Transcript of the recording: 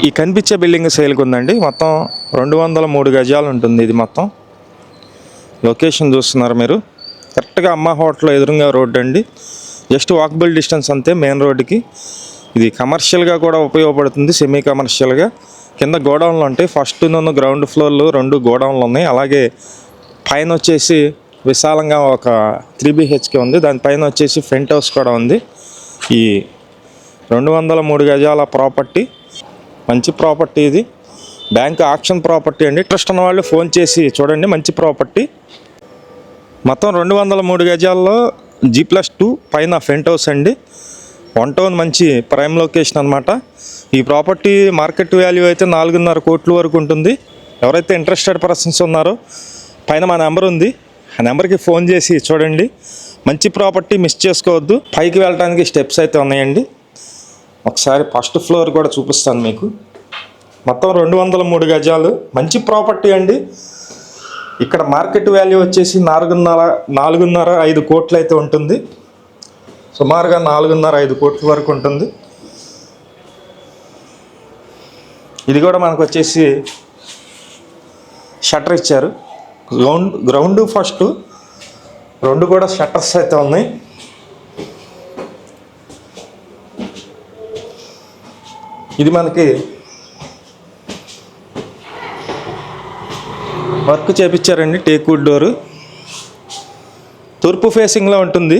ఈ కనిపించే బిల్డింగ్ సేల్కి ఉందండి. మొత్తం 203 గజాలు ఉంటుంది. ఇది మొత్తం లొకేషన్ చూస్తున్నారు మీరు. కరెక్ట్గా అమ్మ హోటల్ ఎదురుగా రోడ్డు అండి. జస్ట్ వాకబుల్ డిస్టెన్స్ అంతే మెయిన్ రోడ్డుకి. ఇది కమర్షియల్గా కూడా ఉపయోగపడుతుంది, సెమీ కమర్షియల్గా. కింద గోడౌన్లు ఉంటాయి. ఫస్ట్ గ్రౌండ్ ఫ్లోర్లు 2 గోడౌన్లు ఉన్నాయి. అలాగే పైన వచ్చేసి విశాలంగా ఒక 3 BHK ఉంది. దానిపైన వచ్చేసి ఫ్రంట్ హౌస్ కూడా ఉంది. ఈ 203 గజాల ప్రాపర్టీ మంచి ప్రాపర్టీ. ఇది బ్యాంక్ ఆక్షన్ ప్రాపర్టీ అండి. ఇంట్రెస్ట్ ఉన్న వాళ్ళు ఫోన్ చేసి చూడండి. మంచి ప్రాపర్టీ. మొత్తం 203 గజాల్లో G+2 పైన ఫ్రంట్ హౌస్ అండి. 1 టౌన్ మంచి ప్రైమ్ లొకేషన్ అనమాట. ఈ ప్రాపర్టీ మార్కెట్ వాల్యూ అయితే 4.5 కోట్ల వరకు ఉంటుంది. ఎవరైతే ఇంట్రెస్టెడ్ పర్సన్స్ ఉన్నారో పైన మా నెంబర్ ఉంది, ఆ నెంబర్కి ఫోన్ చేసి చూడండి. మంచి ప్రాపర్టీ, మిస్ చేసుకోవద్దు. పైకి వెళ్ళడానికి స్టెప్స్ అయితే ఉన్నాయండి. ఒకసారి ఫస్ట్ ఫ్లోర్ కూడా చూపిస్తాను మీకు. మొత్తం 203 గజాలు మంచి ప్రాపర్టీ అండి. ఇక్కడ మార్కెట్ వాల్యూ వచ్చేసి 4.5 కోట్లు అయితే ఉంటుంది. సుమారుగా 4.5 కోట్ల వరకు ఉంటుంది. ఇది కూడా మనకు వచ్చేసి షట్టర్ ఇచ్చారు. గ్రౌండ్ ఫస్ట్ 2 కూడా షట్టర్స్ అయితే ఉన్నాయి. ఇది మనకి వర్క్ చేపించారండి. టేక్ వుడ్ డోరు తూర్పు ఫేసింగ్లో ఉంటుంది.